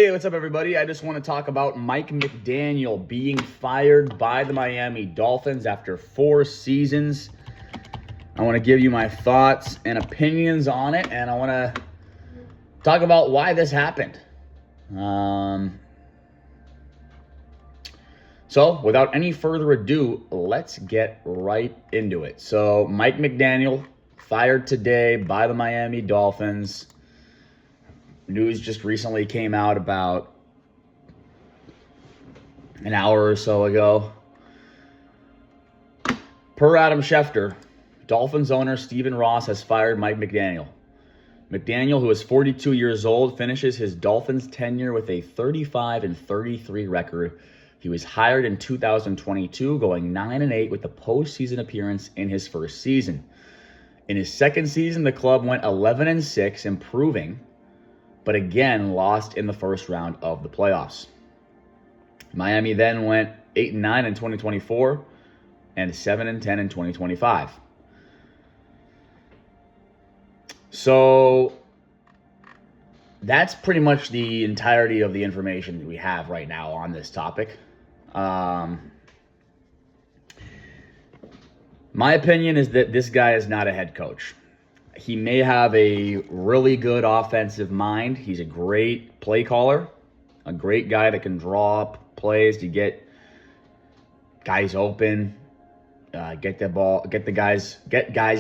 Hey, what's up, everybody? I just want to talk about Mike McDaniel being fired by the Miami Dolphins after 4 seasons. I want to give you my thoughts and opinions on it, and I want to talk about why this happened. So, without any further ado, let's get right into it. So, Mike McDaniel fired today by the Miami Dolphins. News just recently came out about an hour or so ago. Per Adam Schefter, Dolphins owner Stephen Ross has fired Mike McDaniel. McDaniel, who is 42 years old, finishes his Dolphins tenure with a 35-33 record. He was hired in 2022, going 9-8 with the postseason appearance in his first season. In his second season, the club went 11-6, improving, but again lost in the first round of the playoffs. Miami then went 8-9 in 2024 and 7-10 in 2025. So that's pretty much the entirety of the information that we have right now on this topic. My opinion is that this guy is not a head coach. He may have a really good offensive mind. He's a great play caller, a great guy that can draw up plays to get guys open, get guys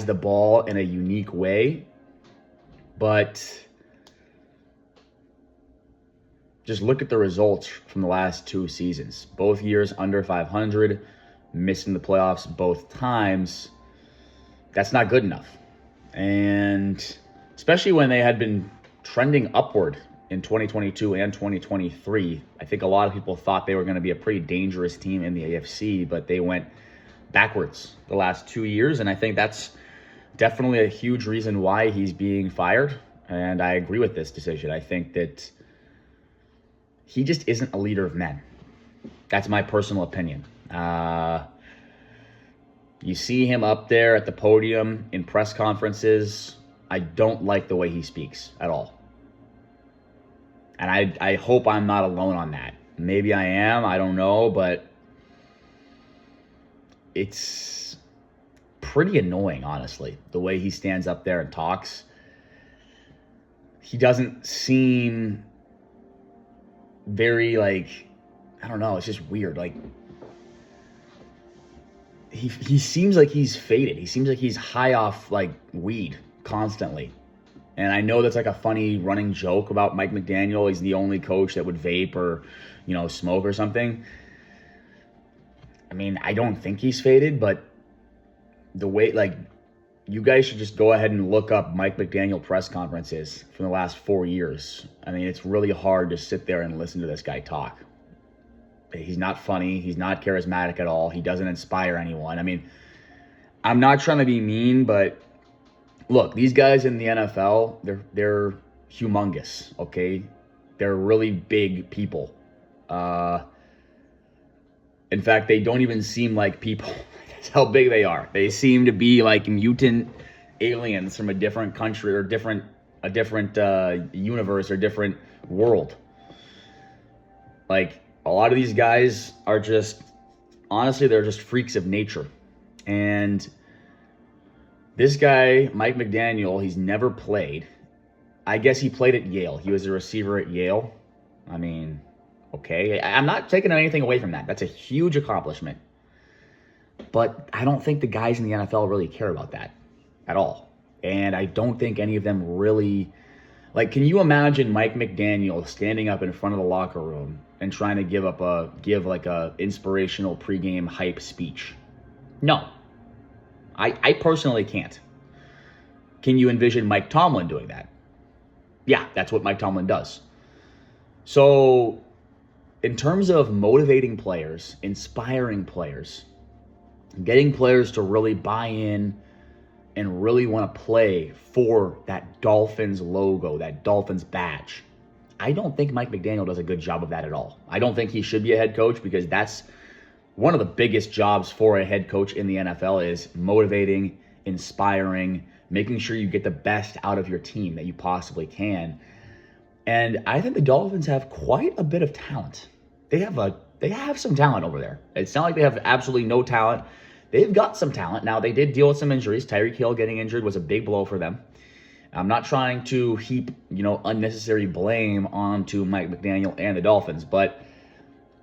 the ball in a unique way. But just look at the results from the last 2 seasons. Both years under 500, missing the playoffs both times. That's not good enough. And especially when they had been trending upward in 2022 and 2023, I think a lot of people thought they were going to be a pretty dangerous team in the AFC, but they went backwards the last 2 years, and I think that's definitely a huge reason why he's being fired, and I agree with this decision. I think that he just isn't a leader of men. That's my personal opinion. You see him up there at the podium in press conferences. I don't like the way he speaks at all. And I hope I'm not alone on that. Maybe I am, I don't know, but it's pretty annoying, honestly, the way he stands up there and talks. He doesn't seem very, I don't know, it's just weird. He seems like he's faded. He seems like he's high off weed constantly. And I know that's a funny running joke about Mike McDaniel. He's the only coach that would vape or, smoke or something. I mean, I don't think he's faded, but the way, you guys should just go ahead and look up Mike McDaniel press conferences from the last 4 years. I mean, it's really hard to sit there and listen to this guy talk. He's not funny. He's not charismatic at all. He doesn't inspire anyone. I mean, I'm not trying to be mean, but look, these guys in the NFL, they're humongous, okay? They're really big people. In fact, they don't even seem like people. That's how big they are. They seem to be like mutant aliens from a different country or a different universe or different world. A lot of these guys are just, honestly, they're just freaks of nature. And this guy, Mike McDaniel, he's never played. I guess he played at Yale. He was a receiver at Yale. I mean, okay. I'm not taking anything away from that. That's a huge accomplishment. But I don't think the guys in the NFL really care about that at all. And I don't think any of them really... can you imagine Mike McDaniel standing up in front of the locker room and trying to give a inspirational pregame hype speech? No. I personally can't. Can you envision Mike Tomlin doing that? Yeah, that's what Mike Tomlin does. So, in terms of motivating players, inspiring players, getting players to really buy in and really want to play for that Dolphins logo, that Dolphins badge, I don't think Mike McDaniel does a good job of that at all. I don't think he should be a head coach, because that's one of the biggest jobs for a head coach in the NFL, is motivating, inspiring, making sure you get the best out of your team that you possibly can. And I think the Dolphins have quite a bit of talent. They have some talent over there. It's not like they have absolutely no talent. They've got some talent. Now, they did deal with some injuries. Tyreek Hill getting injured was a big blow for them. I'm not trying to heap, unnecessary blame onto Mike McDaniel and the Dolphins, but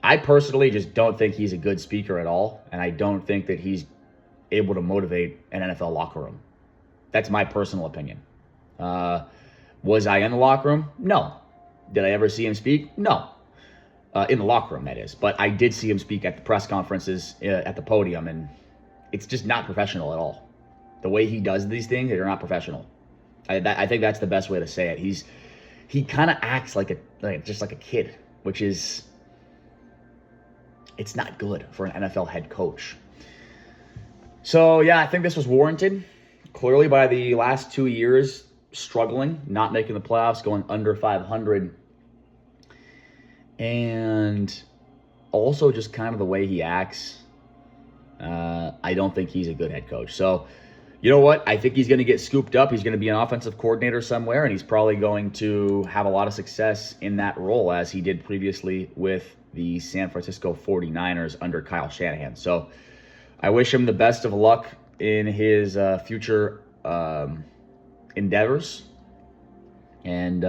I personally just don't think he's a good speaker at all, and I don't think that he's able to motivate an NFL locker room. That's my personal opinion. Was I in the locker room? No. Did I ever see him speak? No. In the locker room, that is. But I did see him speak at the press conferences at the podium, and it's just not professional at all. The way he does these things, they're not professional. I think that's the best way to say it. He kind of acts just like a kid, which is, it's not good for an NFL head coach. So yeah, I think this was warranted. Clearly, by the last 2 years, struggling, not making the playoffs, going under 500, and also just kind of the way he acts. I don't think he's a good head coach. So, you know what? I think he's going to get scooped up. He's going to be an offensive coordinator somewhere, and he's probably going to have a lot of success in that role, as he did previously with the San Francisco 49ers under Kyle Shanahan. So I wish him the best of luck in his future endeavors. And,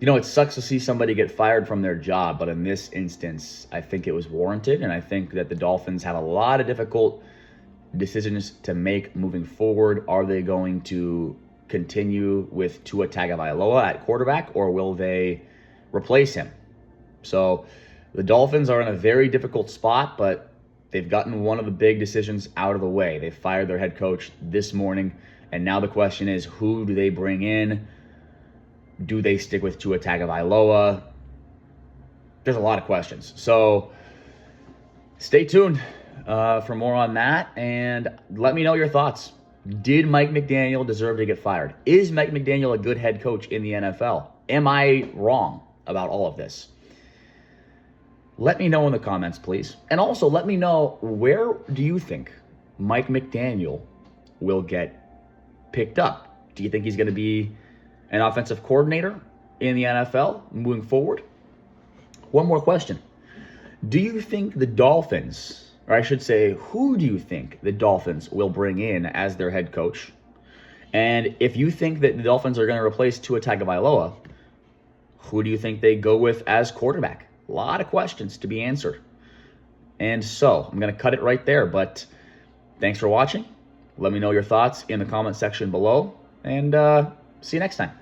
it sucks to see somebody get fired from their job, but in this instance, I think it was warranted, and I think that the Dolphins have a lot of difficult decisions to make moving forward. Are they going to continue with Tua Tagovailoa at quarterback, or will they replace him? So the Dolphins are in a very difficult spot, but they've gotten one of the big decisions out of the way. They fired their head coach this morning, and now the question is, who do they bring in? Do they stick with Tua Tagovailoa? There's a lot of questions. So stay tuned for more on that, and let me know your thoughts. Did Mike McDaniel deserve to get fired? Is Mike McDaniel a good head coach in the NFL? Am I wrong about all of this? Let me know in the comments, please. And also let me know, where do you think Mike McDaniel will get picked up? Do you think he's going to be an offensive coordinator in the NFL moving forward? One more question. Do you think the Dolphins, or I should say, who do you think the Dolphins will bring in as their head coach? And if you think that the Dolphins are going to replace Tua Tagovailoa, who do you think they go with as quarterback? A lot of questions to be answered. And so I'm going to cut it right there, but thanks for watching. Let me know your thoughts in the comment section below, and see you next time.